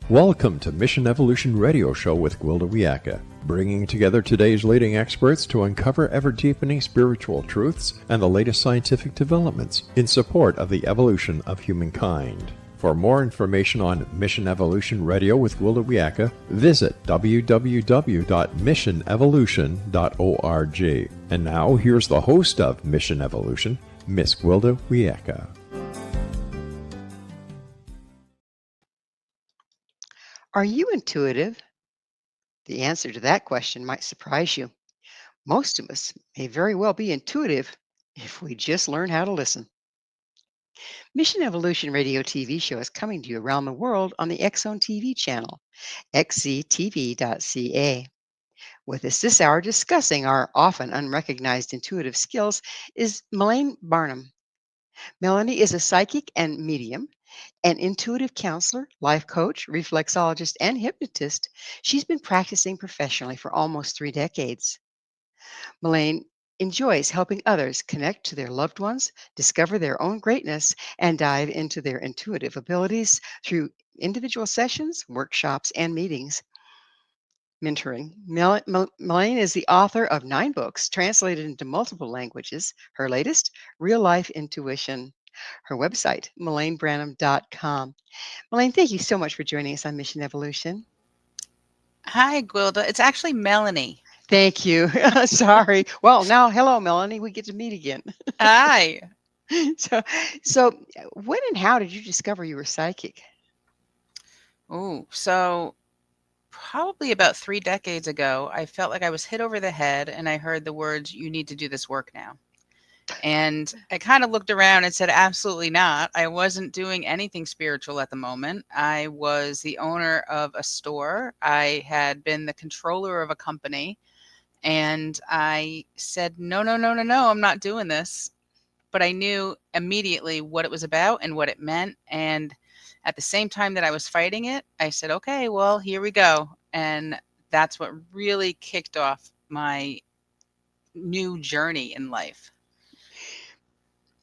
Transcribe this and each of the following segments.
Welcome to Mission Evolution Radio Show with Gwilda Wiyaka, bringing together today's leading experts to uncover ever-deepening spiritual truths and the latest scientific developments in support of the evolution of humankind. For more information on Mission Evolution Radio with Gwilda Wiyaka, visit www.missionevolution.org. And now, here's the host of Mission Evolution, Miss Gwilda Wiyaka. Are you intuitive? The answer to that question might surprise you. Most of us may very well be intuitive if we just learn how to listen. Mission Evolution Radio TV show is coming to you around the world on the X-Zone TV channel, xztv.ca. With us this hour discussing our often unrecognized intuitive skills is Melanie Barnum. Melanie is a psychic and medium, an intuitive counselor, life coach, reflexologist, and hypnotist. She's been practicing professionally for almost 3 decades. Melaine enjoys helping others connect to their loved ones, discover their own greatness, and dive into their intuitive abilities through individual sessions, workshops, and meetings. Mentoring. Melaine is the author of 9 books translated into multiple languages. Her latest, Real Life Intuition. Her website, MelaineBranham.com. Melaine, thank you so much for joining us on Mission Evolution. Hi, Gwilda. It's actually Melanie. Thank you. Sorry. Well, now, hello, Melanie. We get to meet again. Hi. So, when and how did you discover you were psychic? So probably about 3 decades ago, I felt like I was hit over the head and I heard the words, "You need to do this work now." And I kind of looked around and said, absolutely not. I wasn't doing anything spiritual at the moment. I was the owner of a store. I had been the controller of a company. And I said, no, I'm not doing this. But I knew immediately what it was about and what it meant. And at the same time that I was fighting it, I said, okay, well, here we go. And that's what really kicked off my new journey in life.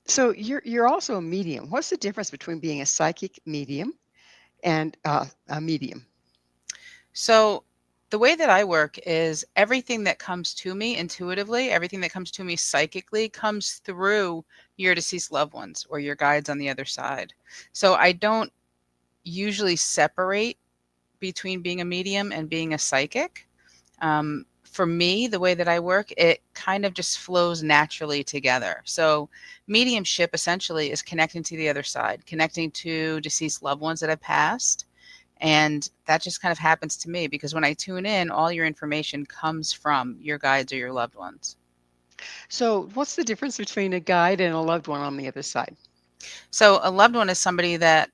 So you're also a medium. What's the difference between being a psychic medium and a medium? So the way that I work is everything that comes to me intuitively, everything that comes to me psychically comes through your deceased loved ones or your guides on the other side. So I don't usually separate between being a medium and being a psychic. For me, the way that I work, it kind of just flows naturally together. So mediumship essentially is connecting to the other side, connecting to deceased loved ones that have passed. And that just kind of happens to me because when I tune in, all your information comes from your guides or your loved ones. So what's the difference between a guide and a loved one on the other side? So a loved one is somebody that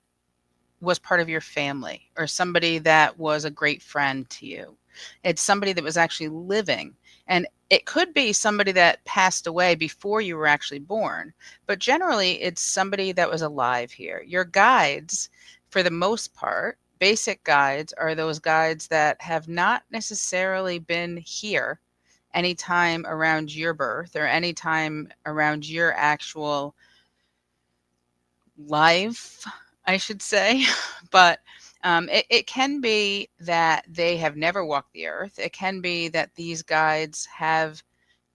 was part of your family or somebody that was a great friend to you. It's somebody that was actually living. And it could be somebody that passed away before you were actually born. But generally, it's somebody that was alive here. Your guides, for the most part, basic guides are those guides that have not necessarily been here anytime around your birth or anytime around your actual life, I should say. But it can be that they have never walked the earth. It can be that these guides have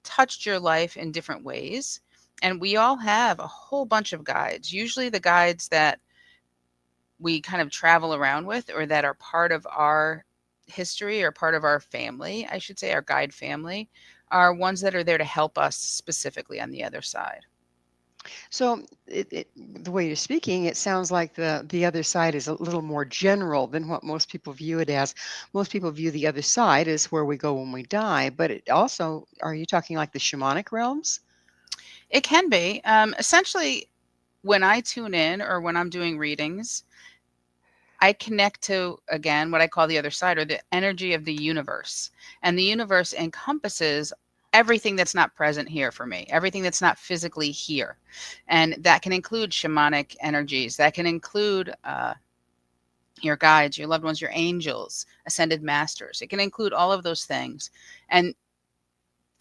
touched your life in different ways. And we all have a whole bunch of guides. Usually the guides that we kind of travel around with or that are part of our history or part of our family, I should say, our guide family, are ones that are there to help us specifically on the other side. So the way you're speaking, it sounds like the other side is a little more general than what most people view it as. Most people view the other side as where we go when we die, but it also, are you talking like the shamanic realms? It can be. Essentially, when I tune in or when I'm doing readings, I connect to, again, what I call the other side or the energy of the universe. And the universe encompasses everything that's not present here for me, everything that's not physically here. And that can include shamanic energies. That can include your guides, your loved ones, your angels, ascended masters. It can include all of those things. And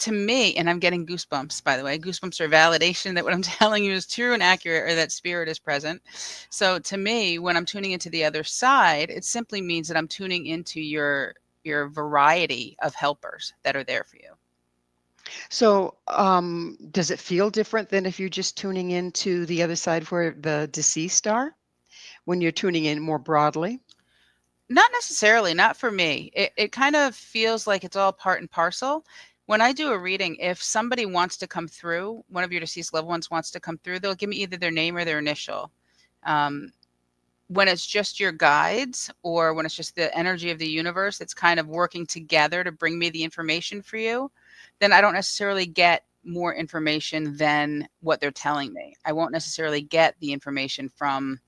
to me, and I'm getting goosebumps, by the way. Goosebumps are validation that what I'm telling you is true and accurate, or that spirit is present. So to me, when I'm tuning into the other side, it simply means that I'm tuning into your variety of helpers that are there for you. So, does it feel different than if you're just tuning into the other side where the deceased are when you're tuning in more broadly? Not necessarily, not for me. It kind of feels like it's all part and parcel. When I do a reading, if somebody wants to come through, one of your deceased loved ones wants to come through, they'll give me either their name or their initial. Um, when it's just your guides or when it's just the energy of the universe that's kind of working together to bring me the information for you, then I don't necessarily get more information than what they're telling me. I won't necessarily get the information from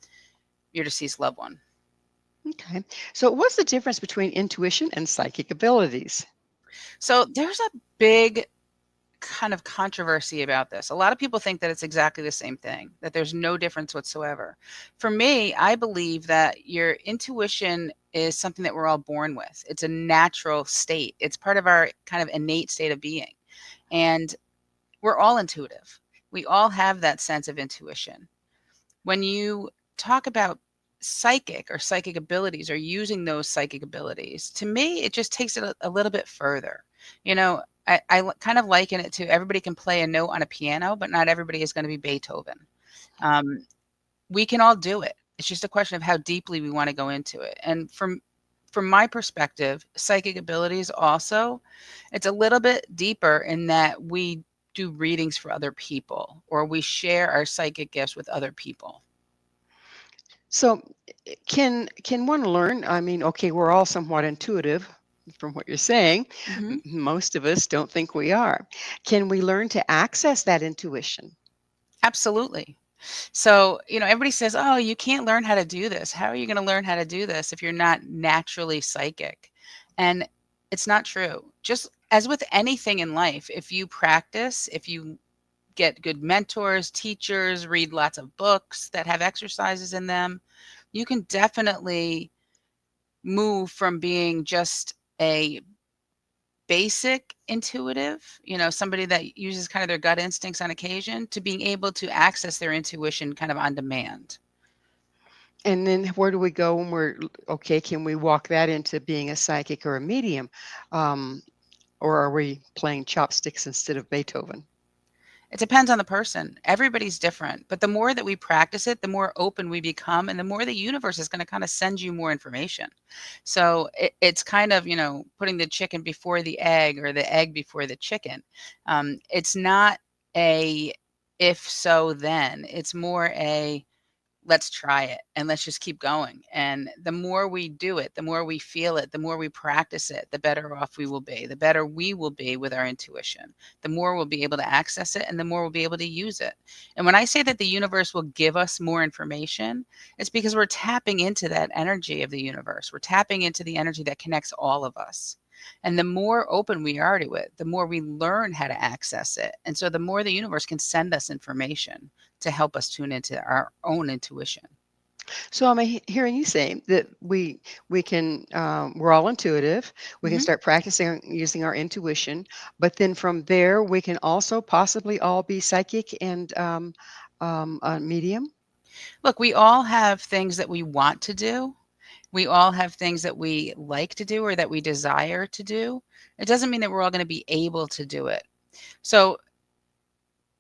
your deceased loved one. Okay. So, what's the difference between intuition and psychic abilities? So there's a big kind of controversy about this. A lot of people think that it's exactly the same thing, that there's no difference whatsoever. For me, I believe that your intuition is something that we're all born with. It's a natural state. It's part of our kind of innate state of being. And we're all intuitive. We all have that sense of intuition. When you talk about psychic or psychic abilities or using those psychic abilities, to me, it just takes it a little bit further. You know, kind of liken it to everybody can play a note on a piano, but not everybody is going to be Beethoven. Um, we can all do it. It's just a question of how deeply we want to go into it. And from my perspective, psychic abilities also, it's a little bit deeper in that we do readings for other people or we share our psychic gifts with other people. So, can one learn? I mean, okay, we're all somewhat intuitive from what you're saying. Mhm. Most of us don't think we are. Can we learn to access that intuition? Absolutely. So, everybody says, "Oh, you can't learn how to do this. How are you going to learn how to do this if you're not naturally psychic?" And it's not true. Just as with anything in life, if you practice, if you get good mentors, teachers, read lots of books that have exercises in them, you can definitely move from being just a basic intuitive, somebody that uses kind of their gut instincts on occasion, to being able to access their intuition kind of on demand. And then where do we go when okay? Can we walk that into being a psychic or a medium? Um, or are we playing chopsticks instead of Beethoven? It depends on the person. Everybody's different, but the more that we practice it, the more open we become, and the more the universe is going to kind of send you more information. So it's kind of, putting the chicken before the egg or the egg before the chicken. It's not a if so then. It's more a let's try it and let's just keep going. And the more we do it, the more we feel it, the more we practice it, the better off we will be, the better we will be with our intuition, the more we'll be able to access it and the more we'll be able to use it. And when I say that the universe will give us more information, it's because we're tapping into that energy of the universe. We're tapping into the energy that connects all of us. And the more open we are to it, the more we learn how to access it. And so the more the universe can send us information to help us tune into our own intuition. So I'm hearing you say that we can we're all intuitive. We can Mhm. start practicing using our intuition, but then from there we can also possibly all be psychic and a medium. Look, we all have things that we want to do. We all have things that we like to do or that we desire to do. It doesn't mean that we're all going to be able to do it. So,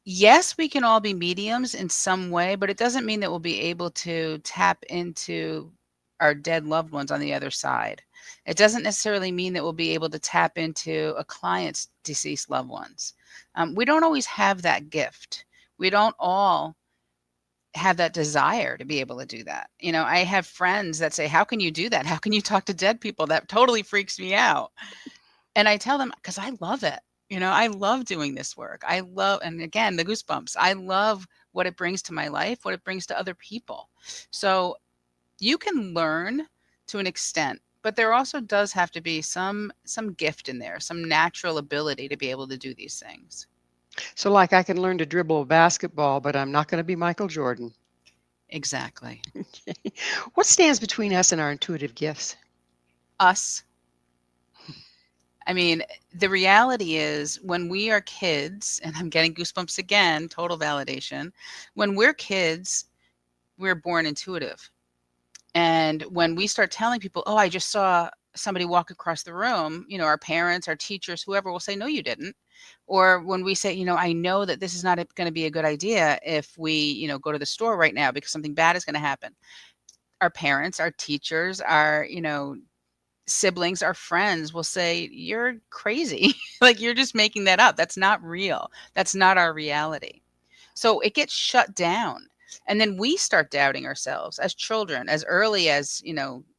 yes, we can all be mediums in some way, but it doesn't mean that we'll be able to tap into our dead loved ones on the other side. It doesn't necessarily mean that we'll be able to tap into a client's deceased loved ones. We don't always have that gift. We don't all have that desire to be able to do that. I have friends that say, "How can you do that? How can you talk to dead people? That totally freaks me out." And I tell them, "'Cause I love it." I love doing this work. I love, and again, the goosebumps. I love what it brings to my life, what it brings to other people. So you can learn to an extent, but there also does have to be some gift in there, some natural ability to be able to do these things. So like I can learn to dribble a basketball, but I'm not going to be Michael Jordan. Exactly. What stands between us and our intuitive gifts? Us. I mean, the reality is when we are kids, and I'm getting goosebumps again, total validation. When we're kids, we're born intuitive. And when we start telling people, oh, I just saw somebody walk across the room, our parents, our teachers, whoever will say, no, you didn't. Or when we say, I know that this is not going to be a good idea if we, go to the store right now because something bad is going to happen. Our parents, our teachers, our, siblings, our friends will say, you're crazy. Like you're just making that up. That's not real. That's not our reality. So it gets shut down. And then we start doubting ourselves as children, as early as,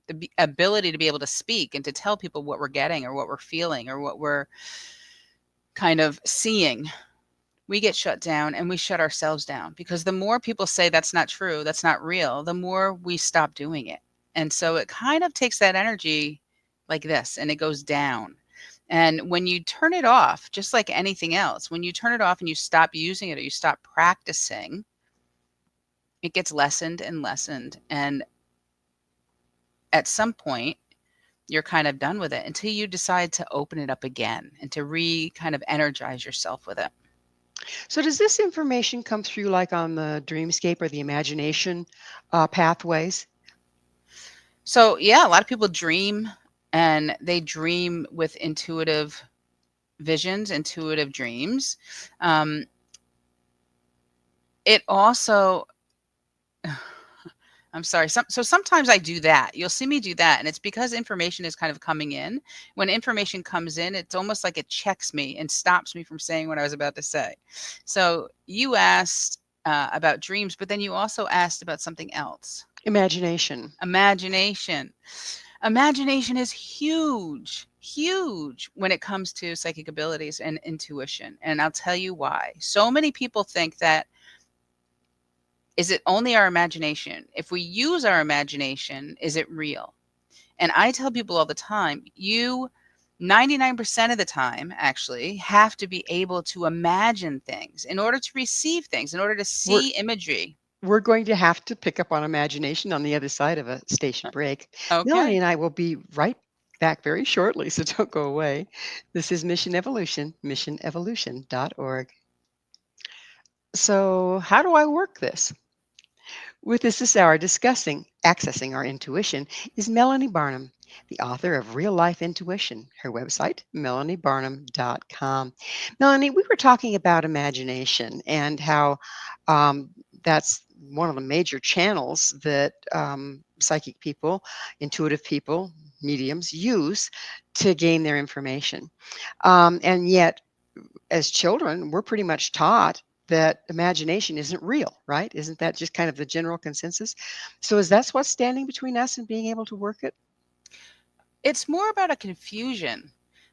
the ability to be able to speak and to tell people what we're getting or what we're feeling or what we're kind of seeing. We get shut down and we shut ourselves down because the more people say that's not true, that's not real, the more we stop doing it. And so it kind of takes that energy like this and it goes down. And when you turn it off, just like anything else, when you turn it off and you stop using it or you stop practicing, it gets lessened and lessened. And at some point, you're kind of done with it until you decide to open it up again and to kind of energize yourself with it. So does this information come through like on the dreamscape or the imagination pathways? So, yeah, a lot of people dream and they dream with intuitive visions, intuitive dreams. Um, it also, I'm sorry. So sometimes I do that. You'll see me do that. And it's because information is kind of coming in. When information comes in, it's almost like it checks me and stops me from saying what I was about to say. So you asked about dreams, but then you also asked about something else. Imagination. Imagination. Imagination is huge, huge when it comes to psychic abilities and intuition. And I'll tell you why. So many people think that is it only our imagination? If we use our imagination, is it real? And I tell people all the time, you 99% of the time actually have to be able to imagine things in order to receive things, in order to We're see imagery. we're going to have to pick up on imagination on the other side of a station break. Melanie Okay. and I will be right back very shortly, so don't go away. This is Mission Evolution, missionevolution.org. So, how do I work this? With us this hour discussing accessing our intuition is Melanie Barnum, the author of Real Life Intuition. Her website, melaniebarnum.com. Melanie, we were talking about imagination and how um, that's one of the major channels that psychic people, intuitive people, mediums use to gain their information. And yet, as children, we're pretty much taught that imagination isn't real, right? Isn't that just kind of the general consensus? So is that what's standing between us and being able to work it? It's more about a confusion.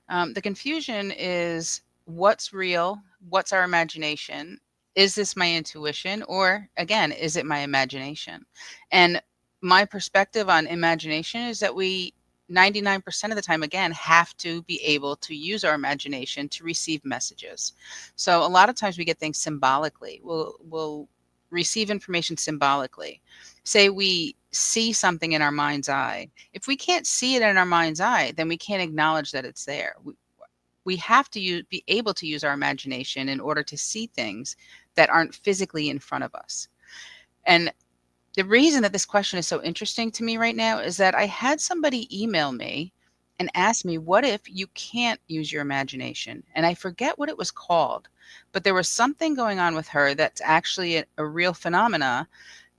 The confusion is what's real, what's our imagination, is this my intuition, or again, is it my imagination? And my perspective on imagination is that we 99% of the time, again, have to be able to use our imagination to receive messages. So a lot of times we get things symbolically. We'll receive information symbolically. Say we see something in our mind's eye. If we can't see it in our mind's eye, then we can't acknowledge that it's there. We have to be able to use our imagination in order to see things that aren't physically in front of us. And the reason that this question is so interesting to me right now is that I had somebody email me and ask me, what if you can't use your imagination? And I forget what it was called, but there was something going on with her that's actually a real phenomena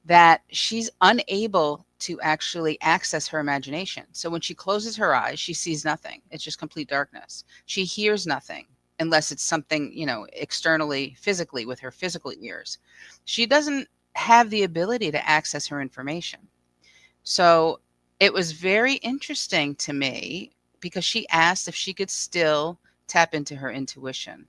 that she's unable to actually access her imagination. So when she closes her eyes, she sees nothing. It's just complete darkness. She hears nothing unless it's something, externally, physically with her physical ears. She doesn't have the ability to access her information. So it was very interesting to me because she asked if she could still tap into her intuition.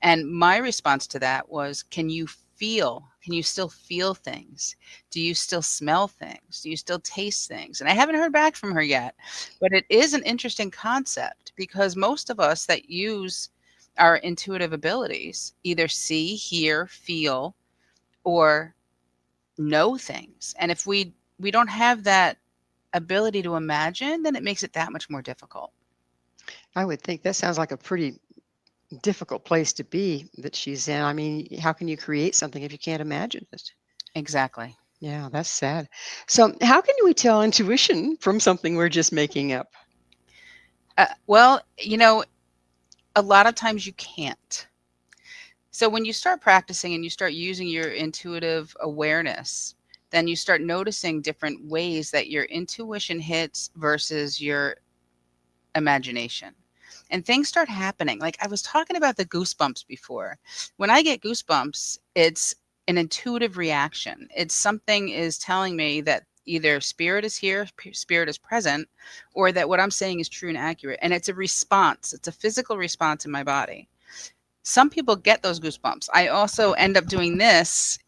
And my response to that was, can you feel? Can you still feel things? Do you still smell things? Do you still taste things? And I haven't heard back from her yet, but it is an interesting concept because most of us that use our intuitive abilities either see, hear, feel, or know things. And if we don't have that ability to imagine, then it makes it that much more difficult. I would think that sounds like a pretty difficult place to be that she's in. I mean, how can you create something if you can't imagine it? Exactly. Yeah, that's sad. So, how can we tell intuition from something we're just making up? Well, a lot of times you can't. So when you start practicing and you start using your intuitive awareness, then you start noticing different ways that your intuition hits versus your imagination. And things start happening. Like I was talking about the goosebumps before. When I get goosebumps, it's an intuitive reaction. It's something is telling me that either spirit is here, spirit is present, or that what I'm saying is true and accurate. And it's a response, it's a physical response in my body. Some people get those goosebumps. I also end up doing this,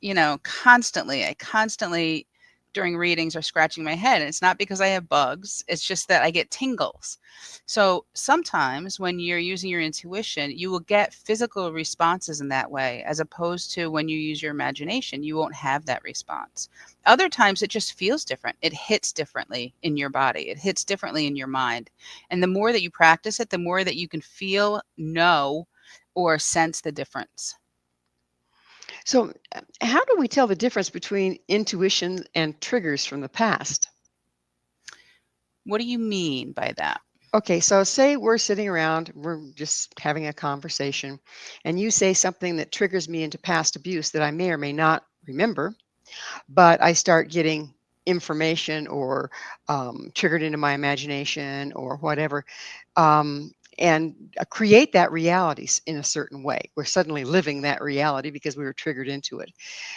constantly. I constantly during readings are scratching my head. And it's not because I have bugs. It's just that I get tingles. So sometimes when you're using your intuition, you will get physical responses in that way, as opposed to when you use your imagination, you won't have that response. Other times it just feels different. It hits differently in your body. It hits differently in your mind. And the more that you practice it, the more that you can feel, know, or sense the difference. So, how do we tell the difference between intuition and triggers from the past? What do you mean by that? Okay, so say we're sitting around, we're just having a conversation, and you say something that triggers me into past abuse that I may or may not remember, but I start getting information or triggered into my imagination or whatever, and create that reality in a certain way. We're suddenly living that reality because we were triggered into it.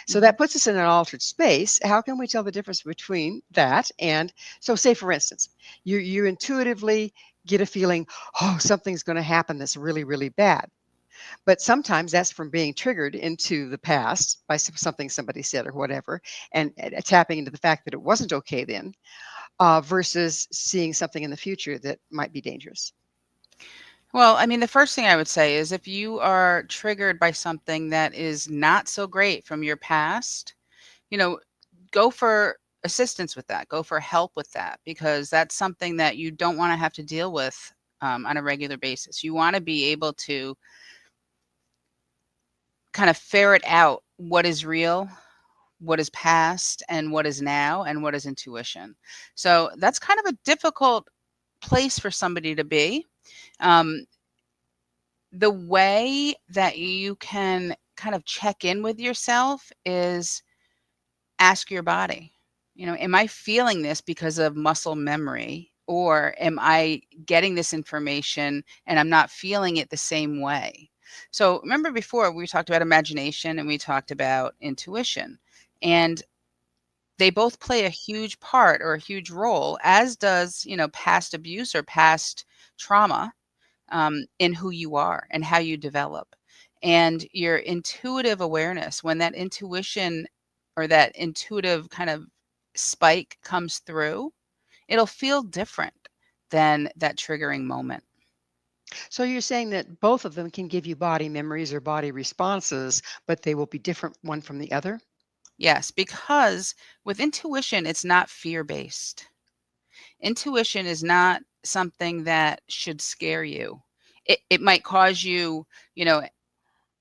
So Mhm. that puts us in an altered space. How can we tell the difference between that and, so say for instance, you intuitively get a feeling, oh, something's going to happen that's really, really bad. But sometimes that's from being triggered into the past by something somebody said or whatever, and tapping into the fact that it wasn't okay then, versus seeing something in the future that might be dangerous. Well, I mean, the first thing I would say is if you are triggered by something that is not so great from your past, you know, go for assistance with that, go for help with that, because that's something that you don't want to have to deal with on a regular basis. You want to be able to kind of ferret out what is real, what is past, and what is now, and what is intuition. So that's kind of a difficult place for somebody to be. Um, the way that you can kind of check in with yourself is ask your body, am I feeling this because of muscle memory? Or am I getting this information and I'm not feeling it the same way? So remember before we talked about imagination and we talked about intuition. And they both play a huge part or a huge role, as does, past abuse or past trauma in who you are and how you develop. And your intuitive awareness, when that intuition or that intuitive kind of spike comes through, it'll feel different than that triggering moment. So you're saying that both of them can give you body memories or body responses, but they will be different one from the other? Yes, because with intuition, it's not fear based. Intuition is not something that should scare you. It might cause you, you know,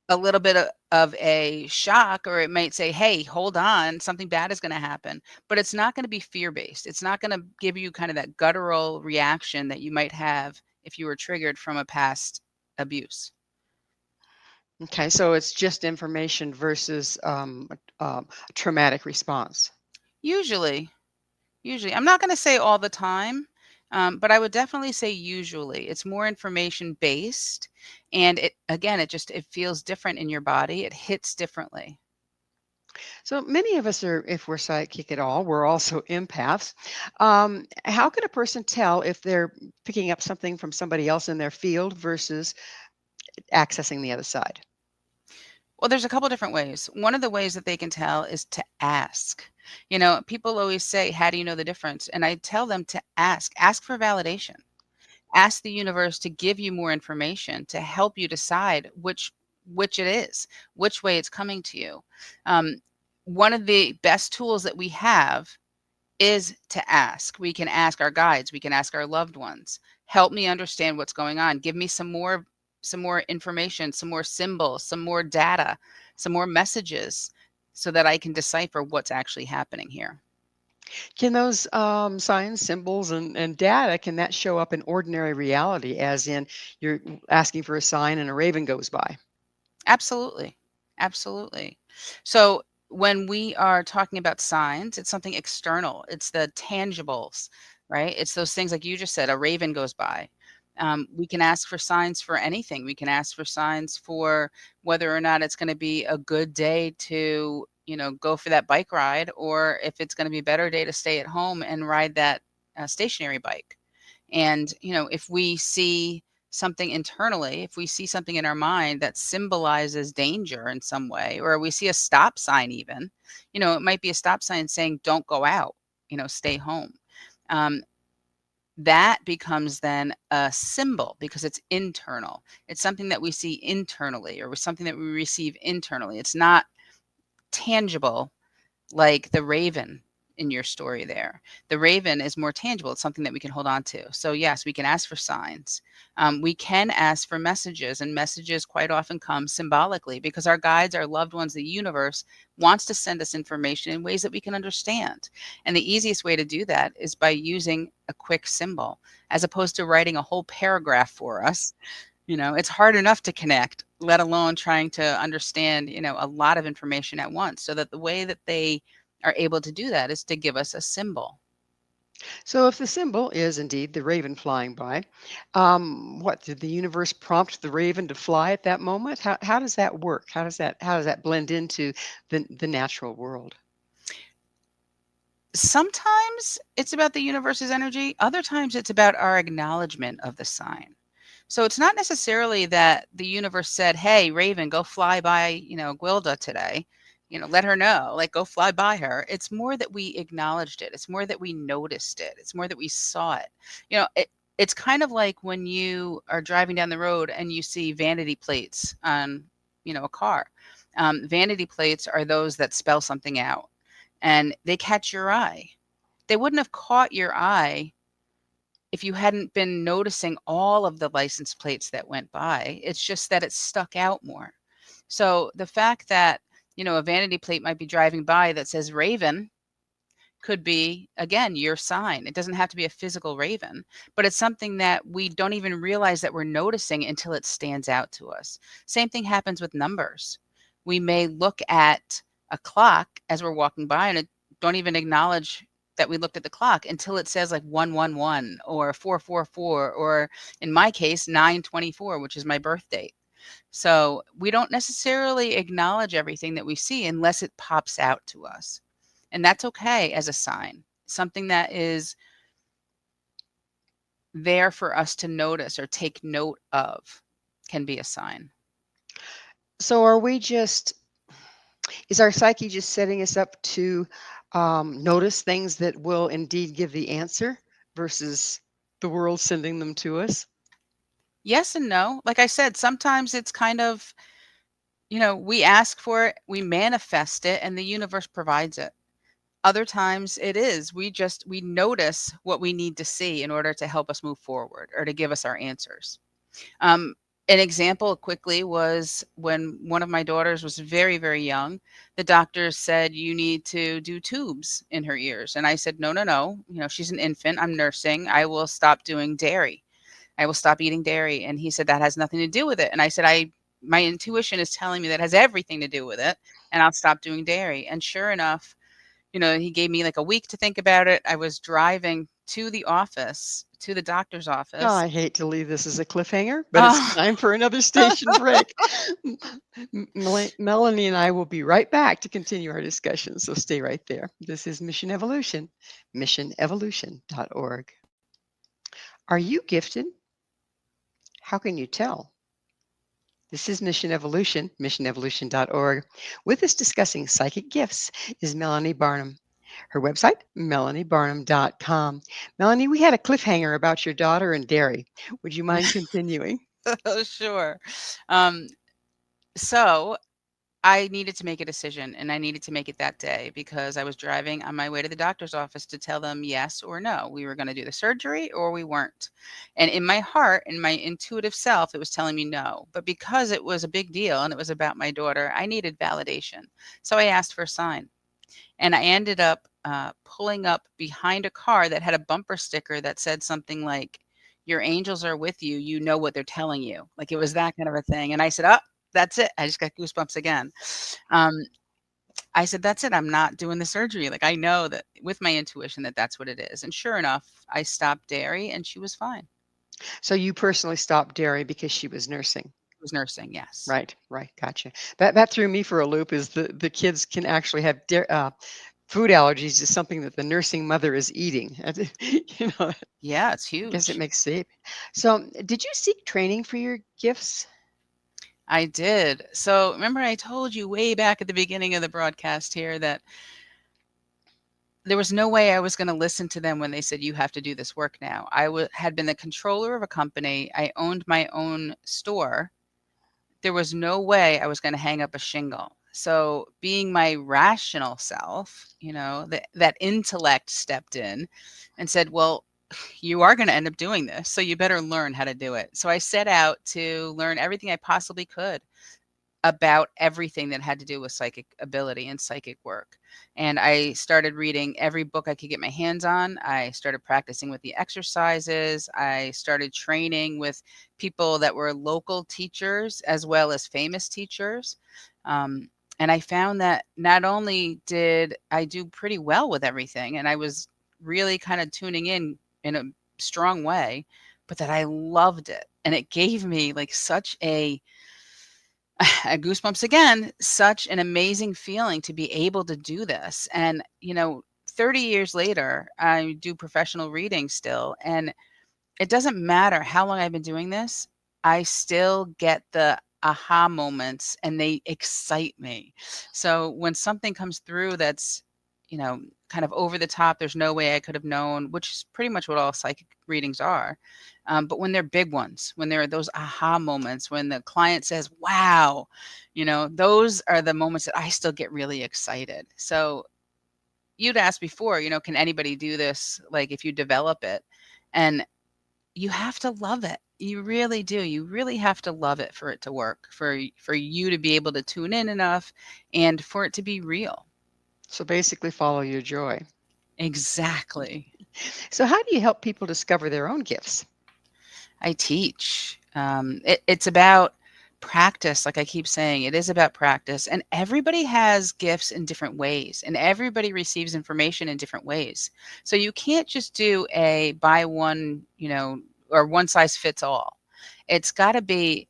a little bit of a shock, or it might say, hey, hold on, something bad is going to happen. But it's not going to be fear based. It's not going to give you kind of that guttural reaction that you might have if you were triggered from a past abuse. Okay, so it's just information versus a traumatic response. Usually, usually, I'm not going to say all the time, but I would definitely say usually it's more information based. And it, again, it feels different in your body. It hits differently. So many of us are, if we're psychic at all, we're also empaths. How can a person tell if they're picking up something from somebody else in their field versus accessing the other side? Well, there's a couple different ways. One of the ways that they can tell is to ask. People always say, how do you know the difference? And I tell them to ask for validation. Ask the universe to give you more information to help you decide which it is, which way it's coming to you. Um, One of the best tools that we have is to ask. We can ask our guides, we can ask our loved ones, help me understand what's going on. Give me some more information, some more symbols, some more data, some more messages so that I can decipher what's actually happening here. Can those signs, symbols, and data, can that show up in ordinary reality, as in you're asking for a sign and a raven goes by? Absolutely. Absolutely. So when we are talking about signs, it's something external. It's the tangibles, right? It's those things like you just said, a raven goes by. We can ask for signs for anything. We can ask for signs for whether or not it's going to be a good day to, go for that bike ride, or if it's going to be a better day to stay at home and ride that stationary bike. And, if we see something internally, if we see something in our mind that symbolizes danger in some way, or we see a stop sign, even, it might be a stop sign saying, don't go out, stay home. Um, that becomes then a symbol because it's internal. It's something that we see internally or something that we receive internally. It's not tangible like the raven in your story there. The raven is more tangible. It's something that we can hold on to. So yes, we can ask for signs. We can ask for messages, and messages quite often come symbolically because our guides, our loved ones, the universe wants to send us information in ways that we can understand. And the easiest way to do that is by using a quick symbol, as opposed to writing a whole paragraph for us. It's hard enough to connect, let alone trying to understand, a lot of information at once. So that the way that they are able to do that is to give us a symbol. So if the symbol is indeed the raven flying by, what did the universe prompt the raven to fly at that moment? How does that work? How does that blend into the natural world? Sometimes it's about the universe's energy, other times it's about our acknowledgement of the sign. So it's not necessarily that the universe said, "Hey, Raven, go fly by, Gwilda today. Let her know, like go fly by her." It's more that we acknowledged it. It's more that we noticed it. It's more that we saw it. It's kind of like when you are driving down the road and you see vanity plates on, a car. Vanity plates are those that spell something out and they catch your eye. They wouldn't have caught your eye if you hadn't been noticing all of the license plates that went by. It's just that it stuck out more. So the fact that, a vanity plate might be driving by that says Raven could be, again, your sign. It doesn't have to be a physical raven, but it's something that we don't even realize that we're noticing until it stands out to us. Same thing happens with numbers. We may look at a clock as we're walking by and don't even acknowledge that we looked at the clock until it says like 111 or 444, or in my case 924, which is my birth date. So we don't necessarily acknowledge everything that we see unless it pops out to us. And that's okay as a sign. Something that is there for us to notice or take note of can be a sign. So is our psyche just setting us up to notice things that will indeed give the answer versus the world sending them to us? Yes and no. Like I said, sometimes it's kind of, we ask for it, we manifest it, and the universe provides it. Other times it is, we notice what we need to see in order to help us move forward or to give us our answers. Um, an example quickly was when one of my daughters was very, very young. The doctors said, you need to do tubes in her ears. And I said, no, no, no. She's an infant. I'm nursing. I will stop doing dairy. I will stop eating dairy. And he said, that has nothing to do with it. And I said, my intuition is telling me that has everything to do with it. And I'll stop doing dairy. And sure enough, he gave me like a week to think about it. I was driving to the doctor's Oh, office. I hate to leave this as a cliffhanger, but it's time for another station break. Melanie and I will be right back to continue our discussion, so stay right there. This is Mission Evolution, missionevolution.org. Are you gifted? How can you tell? This is Mission Evolution, missionevolution.org. With us discussing psychic gifts is Melanie Barnum. Her website, melaniebarnum.com. Melanie, we had a cliffhanger about your daughter and dairy. Would you mind continuing? Sure. Um, so I needed to make a decision, and I needed to make it that day because I was driving on my way to the doctor's office to tell them yes or no. We were going to do the surgery or we weren't. And in my heart, in my intuitive self, it was telling me no. But because it was a big deal and it was about my daughter, I needed validation. So I asked for a sign. And I ended up pulling up behind a car that had a bumper sticker that said something like, "Your angels are with you. You know what they're telling you." Like it was that kind of a thing. And I said, "Oh, that's it." I just got goosebumps again. Um, I said, "That's it. I'm not doing the surgery." Like I know that with my intuition that that's what it is. And sure enough, I stopped dairy and she was fine. So you personally stopped dairy because she was nursing. She was nursing, yes. Right, right, gotcha. That threw me for a loop. Is the kids can actually have food allergies to something that the nursing mother is eating. You know, Yeah, it's I guess it huge. makes safe. So, did you seek training for your gifts? I did. So remember I told you way back at the beginning of the broadcast here that there was no way I was gonna listen to them when they said, "You have to do this work now." Had been the controller of a company. I owned my own store. There was no way I was gonna hang up a shingle. So, being my rational self, that intellect stepped in and said, "Well, you are gonna end up doing this, so you better learn how to do it." So, I set out to learn everything I possibly could about everything that had to do with psychic ability and psychic work. And I started reading every book I could get my hands on. I started practicing with the exercises. I started training with people that were local teachers as well as famous teachers. Um, and I found that not only did I do pretty well with everything, and I was really kind of tuning in a strong way, but that I loved it. And it gave me like such a goosebumps again, such an amazing feeling to be able to do this. And, 30 years later, I do professional reading still. And it doesn't matter how long I've been doing this, I still get the aha moments and they excite me. So when something comes through that's, kind of over the top, there's no way I could have known, which is pretty much what all psychic readings are. But when they're big ones, when there are those aha moments, when the client says, "Wow," those are the moments that I still get really excited. So you'd asked before, can anybody do this? Like if you develop it, and you have to love it. You really do. You really have to love it for it to work, for you to be able to tune in enough and for it to be real. So basically, follow your joy. Exactly. So, how do you help people discover their own gifts? I teach. It's about practice. Like I keep saying, it is about practice. And everybody has gifts in different ways, and everybody receives information in different ways. So you can't just do a buy one, or one size fits all. It's got to be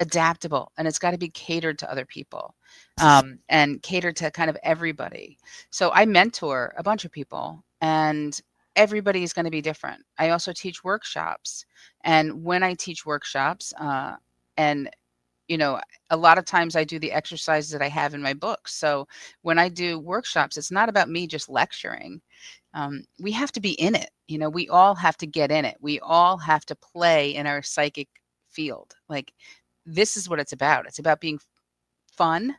adaptable and it's got to be catered to other people, and catered to kind of everybody. So I mentor a bunch of people and everybody is going to be different. I also teach workshops. And when I teach workshops, and you know, a lot of times I do the exercises that I have in my books. So when I do workshops, it's not about me just lecturing. We have to be in it. We all have to get in it. We all have to play in our psychic field. Like this is what it's about. It's about being fun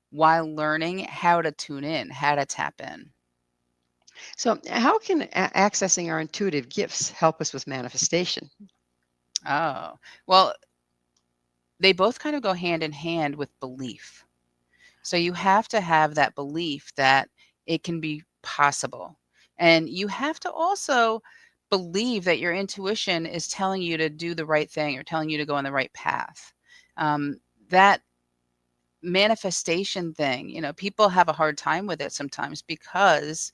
while learning how to tune in, how to tap in. So, how can accessing our intuitive gifts help us with manifestation? Oh, well, they both kind of go hand in hand with belief. So you have to have that belief that it can be possible. And you have to also believe that your intuition is telling you to do the right thing or telling you to go on the right path. That manifestation thing, people have a hard time with it sometimes because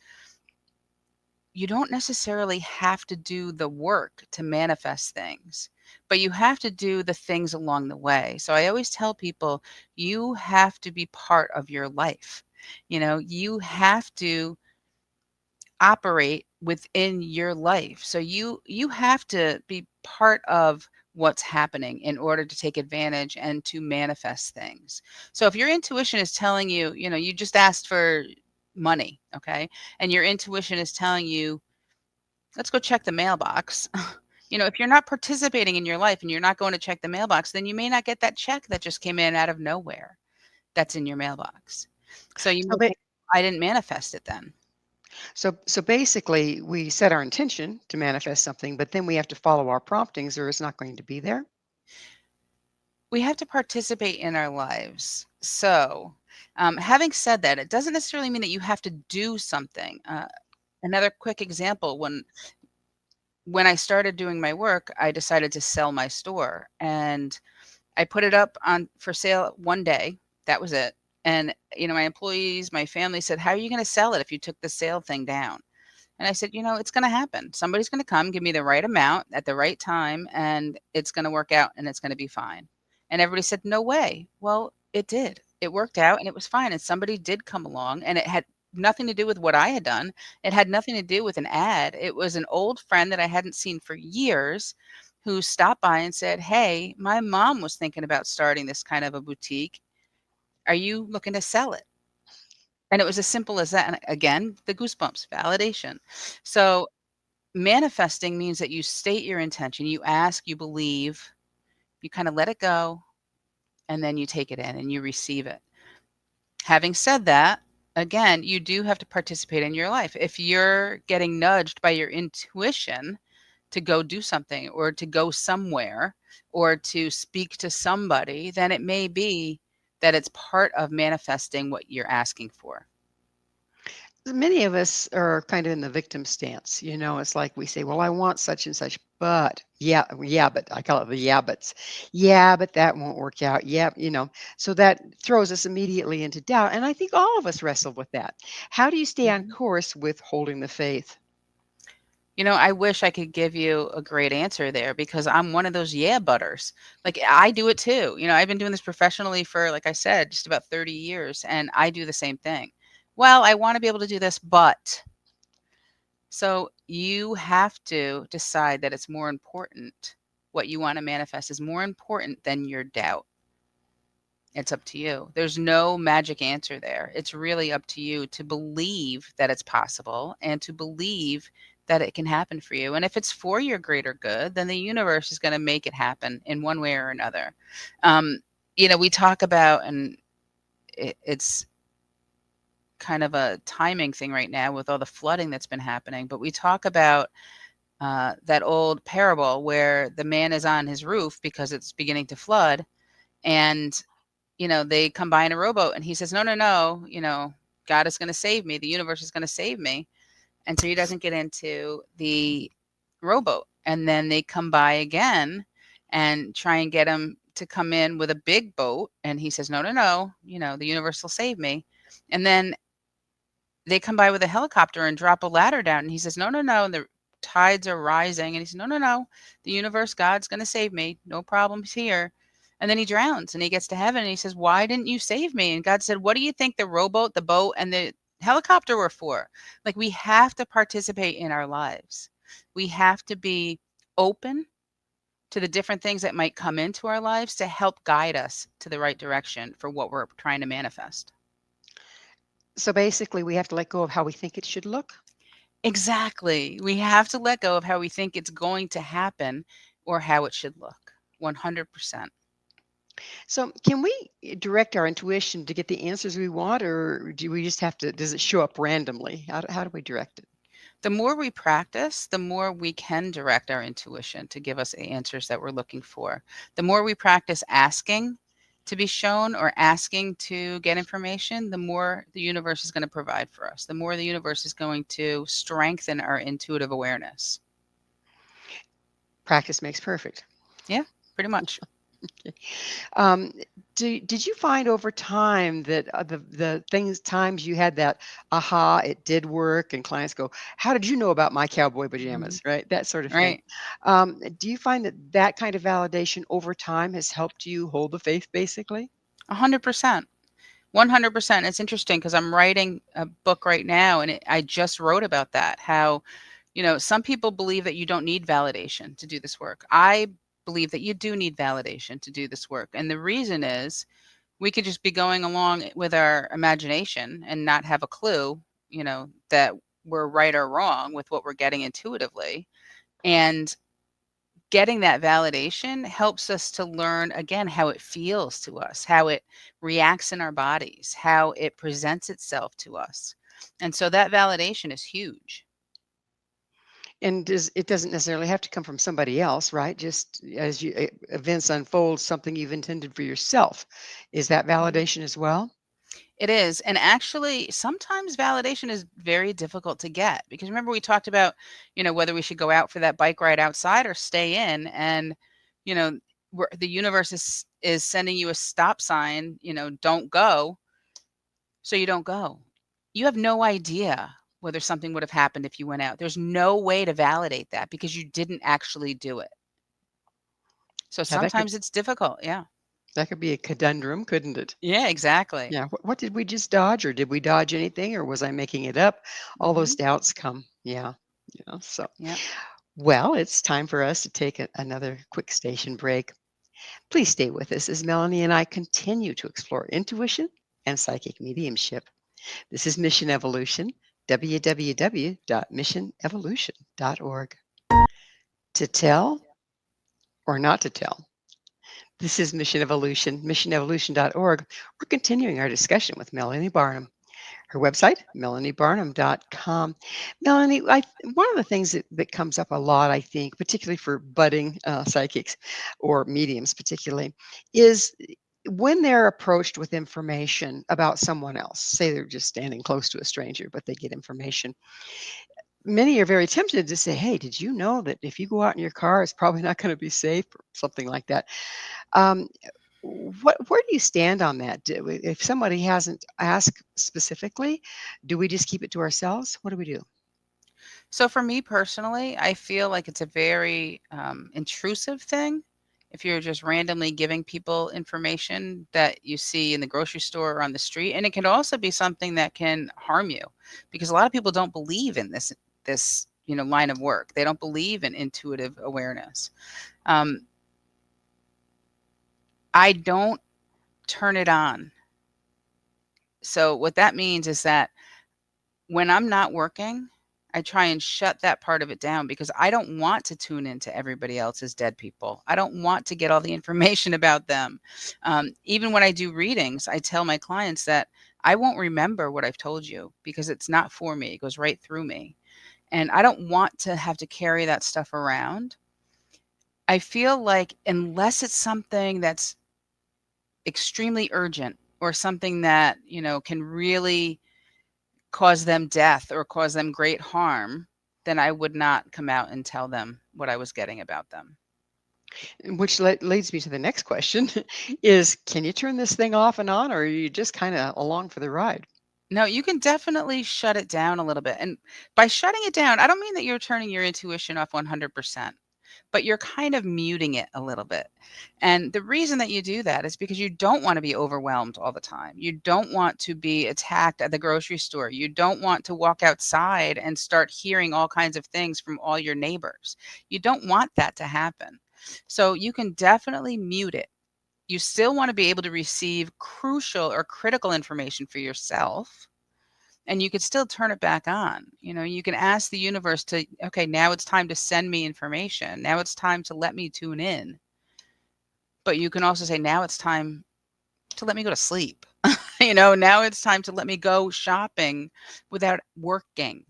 you don't necessarily have to do the work to manifest things, but you have to do the things along the way. So I always tell people you have to be part of your life. You have to operate within your life. So you have to be part of what's happening in order to take advantage and to manifest things. So if your intuition is telling you, you just asked for money, okay? And your intuition is telling you, let's go check the mailbox. If you're not participating in your life and you're not going to check the mailbox, then you may not get that check that just came in out of nowhere. that's in your mailbox. So you So, may think, I didn't manifest it then. so basically, we set our intention to manifest something, but then we have to follow our promptings, or it's not going to be there. We have to participate in our lives. So, having said that, it doesn't necessarily mean that you have to do something. Another quick example, when I started doing my work, I decided to sell my store, and I put it up on for sale one day. That was it. And my employees, my family said, "How are you going to sell it if you took the sale thing down?" And I said, "It's going to happen. Somebody's going to come, give me the right amount at the right time, and it's going to work out and it's going to be fine." And everybody said, "No way." Well, it did. It worked out and it was fine. And somebody did come along, and it had nothing to do with what I had done. It had nothing to do with an ad. It was an old friend that I hadn't seen for years who stopped by and said, "Hey, my mom was thinking about starting this kind of a boutique. Are you looking to sell it?" And it was as simple as that. And again, the goosebumps, validation. So manifesting means that you state your intention, you ask, you believe, you kind of let it go, and then you take it in and you receive it. Having said that, again, you do have to participate in your life. If you're getting nudged by your intuition to go do something or to go somewhere or to speak to somebody, then it may be that it's part of manifesting what you're asking for. Many of us are kind of in the victim stance. It's like we say, well, I want such and such, but yeah, but I call it the yeah buts. Yeah, but that won't work out. Yeah, so that throws us immediately into doubt. And I think all of us wrestle with that. How do you stay on Mhm. course with holding the faith? I wish I could give you a great answer there because I'm one of those yeah butters. Like I do it too. I've been doing this professionally for, like I said, just about 30 years, and I do the same thing. Well, I want to be able to do this, but so you have to decide that it's more important. What you want to manifest is more important than your doubt. It's up to you. There's no magic answer there. It's really up to you to believe that it's possible and to believe that it can happen for you. And if it's for your greater good, then the universe is going to make it happen in one way or another. Um, we talk about, and it's kind of a timing thing right now with all the flooding that's been happening, but we talk about that old parable where the man is on his roof because it's beginning to flood. And they come by in a rowboat and he says, "No, no, no, God is going to save me. The universe is going to save me." And so he doesn't get into the rowboat. And then they come by again and try and get him to come in with a big boat. And he says, "No, no, no, the universe will save me." And then they come by with a helicopter and drop a ladder down. And he says, "No, no, no. The tides are rising." And he says, "No, no, no. The universe, God's going to save me. No problems here." And then he drowns and he gets to heaven and he says, "Why didn't you save me?" And God said, "What do you think the rowboat, the boat, and the helicopter were for?" Like we have to participate in our lives. We have to be open to the different things that might come into our lives to help guide us to the right direction for what we're trying to manifest. So basically, we have to let go of how we think it should look. Exactly. We have to let go of how we think it's going to happen or how it should look. 100%. So, can we direct our intuition to get the answers we want, or do we just have to? Does it show up randomly? How do we direct it? The more we practice, the more we can direct our intuition to give us the answers that we're looking for. The more we practice asking to be shown or asking to get information, the more the universe is going to provide for us. The more the universe is going to strengthen our intuitive awareness. Practice makes perfect. Yeah, pretty much. Um, did you find over time that the things times you had that aha, it did work, and clients go, "How did you know about my cowboy Mhm. pajamas?" Right, that sort of thing. Right. Do you find that that kind of validation over time has helped you hold the faith, basically? 100%. 100%. It's interesting because I'm writing a book right now and I just wrote about that. How, some people believe that you don't need validation to do this work. I believe that you do need validation to do this work. And the reason is we could just be going along with our imagination and not have a clue, that we're right or wrong with what we're getting intuitively. And getting that validation helps us to learn again how it feels to us, how it reacts in our bodies, how it presents itself to us. And so that validation is huge. And it doesn't necessarily have to come from somebody else, right? Just as events unfold, something you've intended for yourself. Is that Mhm. validation as well? It is. And actually, sometimes validation is very difficult to get because remember, we talked about, whether we should go out for that bike ride outside or stay in. And, you know, the universe is sending you a stop sign, don't go. So you don't go. You have no idea whether something would have happened if you went out. There's no way to validate that because you didn't actually do it. So Yeah, sometimes it's difficult. Yeah. that could be a conundrum, couldn't it? Yeah, exactly. Yeah. What did we just dodge, or did we dodge anything, or was I making it up? All those Mhm. doubts come. Yeah. Yeah. So, Yeah. well, it's time for us to take another quick station break. Please stay with us as Melanie and I continue to explore intuition and psychic mediumship. This is Mission Evolution, www.missionevolution.org. To tell or not to tell. This is Mission Evolution, missionevolution.org. We're continuing our discussion with Melanie Barnum. Her website, melaniebarnum.com. Melanie, one of the things that comes up a lot, I think, particularly for budding psychics or mediums, particularly, is when they're approached with information about someone else. Say they're just standing close to a stranger, but they get information. Many are very tempted to say, "Hey, did you know that if you go out in your car, it's probably not going to be safe," or something like that. Um, where do you stand on that? If somebody hasn't asked specifically, do we just keep it to ourselves? What do we do? So for me personally, I feel like it's a very intrusive thing. If you're just randomly giving people information that you see in the grocery store or on the street, and it can also be something that can harm you, because a lot of people don't believe in this line of work. They don't believe in intuitive awareness. Um, I don't turn it on. So what that means is that when I'm not working, I try and shut that part of it down because I don't want to tune into everybody else's dead people. I don't want to get all the information about them. Even when I do readings, I tell my clients that I won't remember what I've told you because it's not for me. It goes right through me. And I don't want to have to carry that stuff around. I feel like unless it's something that's extremely urgent or something that, can really cause them death or cause them great harm, then I would not come out and tell them what I was getting about them. Which leads me to the next question is, can you turn this thing off and on, or are you just kind of along for the ride? No, you can definitely shut it down a little bit. And by shutting it down, I don't mean that you're turning your intuition off 100%, but you're kind of muting it a little bit. And the reason that you do that is because you don't want to be overwhelmed all the time. You don't want to be attacked at the grocery store. You don't want to walk outside and start hearing all kinds of things from all your neighbors. You don't want that to happen. So you can definitely mute it. You still want to be able to receive crucial or critical information for yourself, and you could still turn it back on. You can ask the universe to, okay, now it's time to send me information. Now it's time to let me tune in. But you can also say, now it's time to let me go to sleep. Now it's time to let me go shopping without working.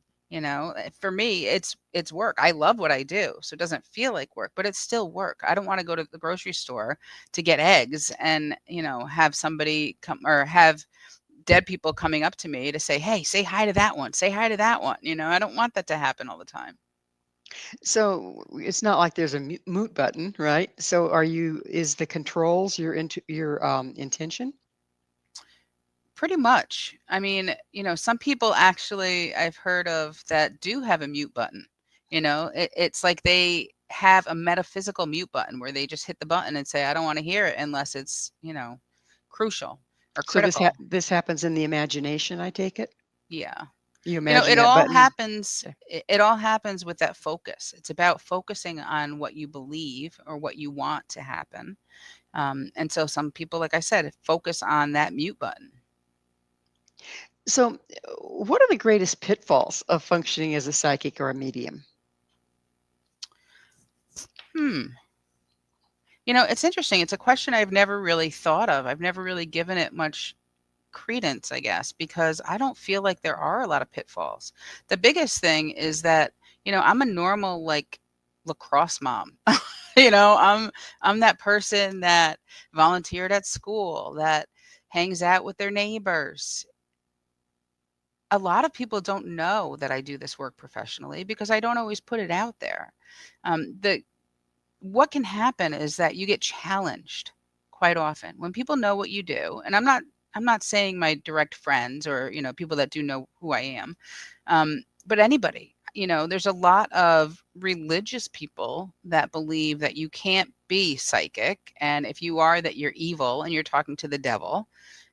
For me, it's work. I love what I do, so it doesn't feel like work, but it's still work. I don't want to go to the grocery store to get eggs and, have somebody come or have dead people coming up to me to say, "Hey, say hi to that one. Say hi to that one." I don't want that to happen all the time. So it's not like there's a mute button, right? So is the controls your intention? Pretty much. I mean, some people actually I've heard of that do have a mute button. It's like they have a metaphysical mute button where they just hit the button and say, "I don't want to hear it unless it's, crucial or So critical." this happens in the imagination, I take it? Yeah. You You know, imagine it that all button? happens it all happens with that focus. It's about focusing on what you believe or what you want to happen. And so some people, like I said, focus on that mute button. So, what are the greatest pitfalls of functioning as a psychic or a medium? Hmm. It's interesting. It's a question I've never really thought of. I've never really given it much credence, I guess, because I don't feel like there are a lot of pitfalls. The biggest thing is that, I'm a normal like lacrosse mom. I'm that person that volunteered at school, that hangs out with their neighbors. A lot of people don't know that I do this work professionally because I don't always put it out there. The What can happen is that you get challenged quite often when people know what you do. And I'm not saying my direct friends or people that do know who I am, but anybody. There's a lot of religious people that believe that you can't be psychic, and if you are, that you're evil and you're talking to the devil,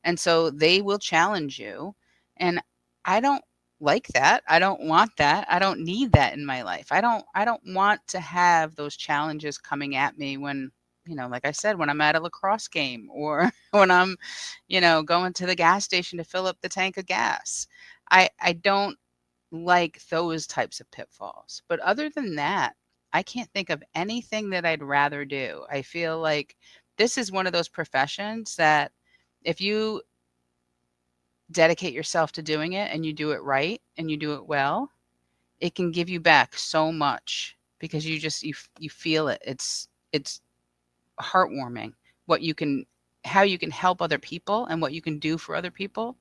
and so they will challenge you. And I don't like that. I don't want that. I don't need that in my life. I don't want to have those challenges coming at me when, like I said, when I'm at a lacrosse game or when I'm, going to the gas station to fill up the tank of gas. I don't like those types of pitfalls. But other than that, I can't think of anything that I'd rather do. I feel like this is one of those professions that if you dedicate yourself to doing it and you do it right and you do it well, it can give you back so much because you feel it. It's heartwarming what you can how you can help other people and what you can do for other people.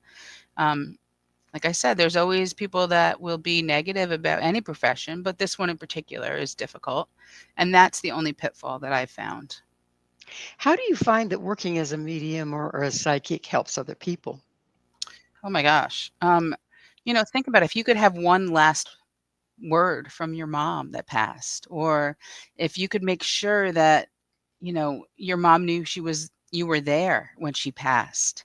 Um, like I said, there's always people that will be negative about any profession, but this one in particular is difficult. And that's the only pitfall that I've found. How do you find that working as a medium or a psychic helps other people? Oh my gosh. Think about if you could have one last word from your mom that passed, or if you could make sure that, your mom knew you were there when she passed,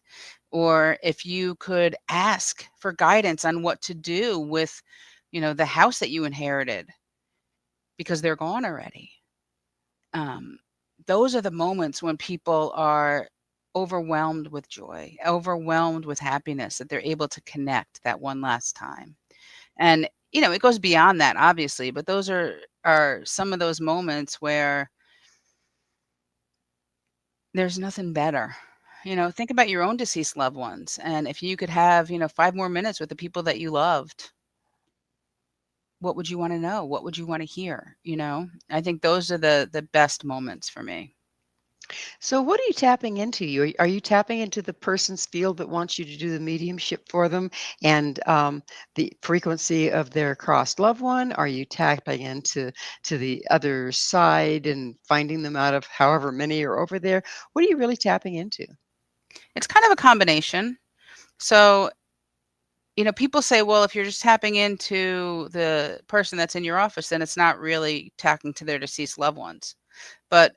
or if you could ask for guidance on what to do with, the house that you inherited because they're gone already. Um, those are the moments when people are overwhelmed with joy, overwhelmed with happiness that they're able to connect that one last time. And, it goes beyond that, obviously, but those are some of those moments where there's nothing better. Think about your own deceased loved ones. And if you could have, 5 more minutes with the people that you loved, what would you want to know? What would you want to hear? I think those are the best moments for me. So, what are you tapping into? Are you tapping into the person's field that wants you to do the mediumship for them and the frequency of their crossed loved one? Are you tapping into the other side and finding them out of however many are over there? What are you really tapping into? It's kind of a combination. So, people say, well, if you're just tapping into the person that's in your office, then it's not really tapping to their deceased loved ones. But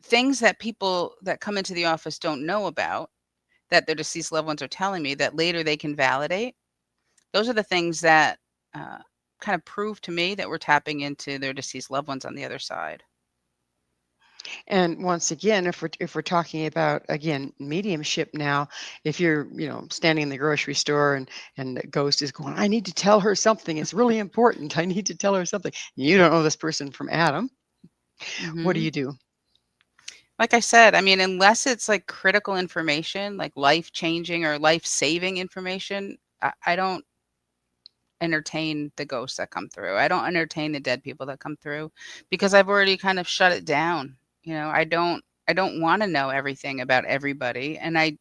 things that people that come into the office don't know about that their deceased loved ones are telling me that later they can validate, those are the things that uh, kind of prove to me that we're tapping into their deceased loved ones on the other side. And once again, if we're talking about again mediumship now, if you're standing in the grocery store and the ghost is going, I need to tell her something. It's really important. I need to tell her something. You don't know this person from Adam. What do Hmm. you do? Like I said, I mean, unless it's like critical information, like life changing or life saving information, I don't entertain the ghosts that come through. I don't entertain the dead people that come through because I've already kind of shut it down. I don't want to know everything about everybody, and I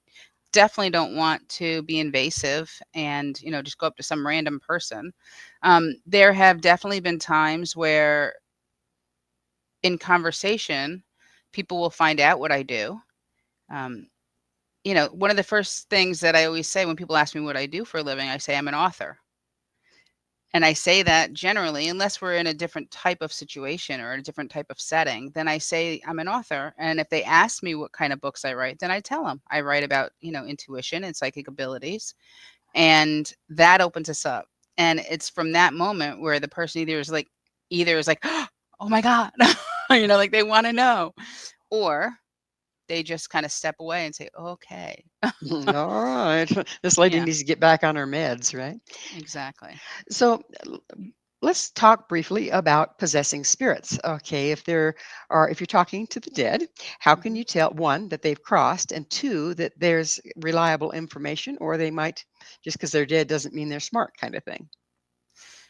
definitely don't want to be invasive and, just go up to some random person. There have definitely been times where in conversation people will find out what I do. Um, one of the first things that I always say when people ask me what I do for a living, I say I'm an author. And I say that generally, unless we're in a different type of situation or a different type of setting, then I say I'm an author. And if they ask me what kind of books I write, then I tell them I write about, intuition and psychic abilities. And that opens us up. And it's from that moment where the person either is like, oh my God, like they want to know, or they just kind of step away and say, okay. All right. This lady Yeah, needs to get back on her meds, right? exactly. So let's talk briefly about possessing spirits. Okay, if you're talking to the dead, how can Mhm. you tell one that they've crossed, and two that there's reliable information, or they might just because they're dead doesn't mean they're smart, kind of thing.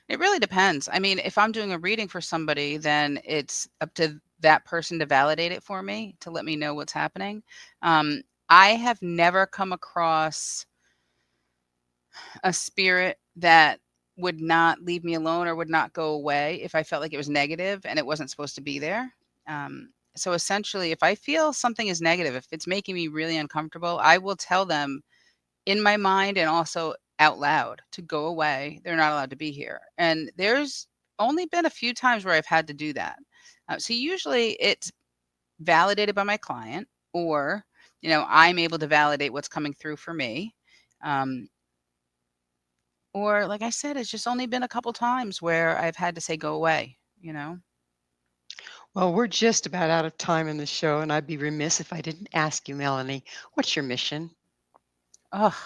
It really depends. I mean, if I'm doing a reading for somebody, then it's up to that person to validate it for me, to let me know what's happening. Um, I have never come across a spirit that would not leave me alone or would not go away if I felt like it was negative and it wasn't supposed to be there. So essentially, if I feel something is negative, if it's making me really uncomfortable, I will tell them in my mind and also out loud to go away. They're not allowed to be here. And there's only been a few times where I've had to do that. So usually it's validated by my client, or I'm able to validate what's coming through for me. Um, or like I said, it's just only been a couple times where I've had to say go away. Well, we're just about out of time in the show, and I'd be remiss if I didn't ask you, Melanie, what's your mission? Oh,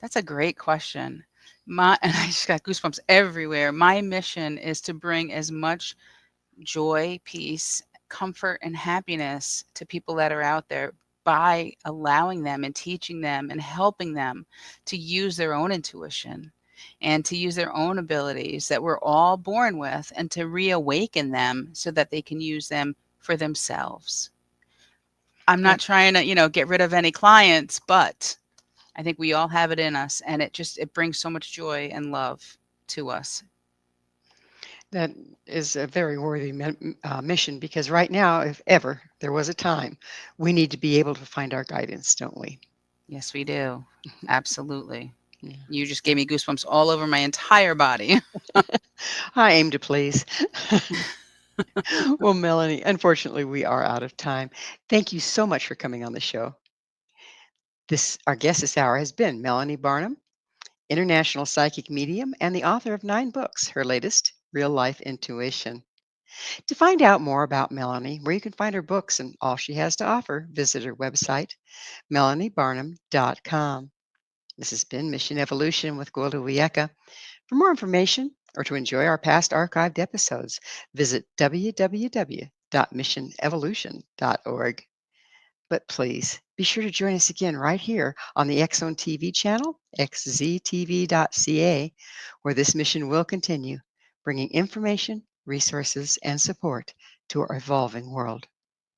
that's a great question. My and I just got goosebumps everywhere. My mission is to bring as much joy, peace, comfort, and happiness to people that are out there by allowing them and teaching them and helping them to use their own intuition and to use their own abilities that we're all born with, and to reawaken them so that they can use them for themselves. I'm That not trying to, get rid of any clients, but I think we all have it in us, and it brings so much joy and love to us. that is a very worthy mission because right now, if ever there was a time, we need to be able to find our guidance, don't we? Yes, we do. Absolutely. Yeah. You just gave me goosebumps all over my entire body. I aim to please. Well, Melanie, unfortunately, we are out of time. Thank you so much for coming on the show. This our guest this hour has been Melanie Barnum, international psychic medium and the author of 9 books, her latest, Real Life Intuition. To find out more about Melanie, where you can find her books and all she has to offer, visit her website, melaniebarnum.com. This has been Mission Evolution with Gwilda Wiyaka. For more information or to enjoy our past archived episodes, visit www.missionevolution.org. But please be sure to join us again right here on the X Zone TV channel, xztv.ca, where this mission will continue, bringing information, resources, and support to our evolving world.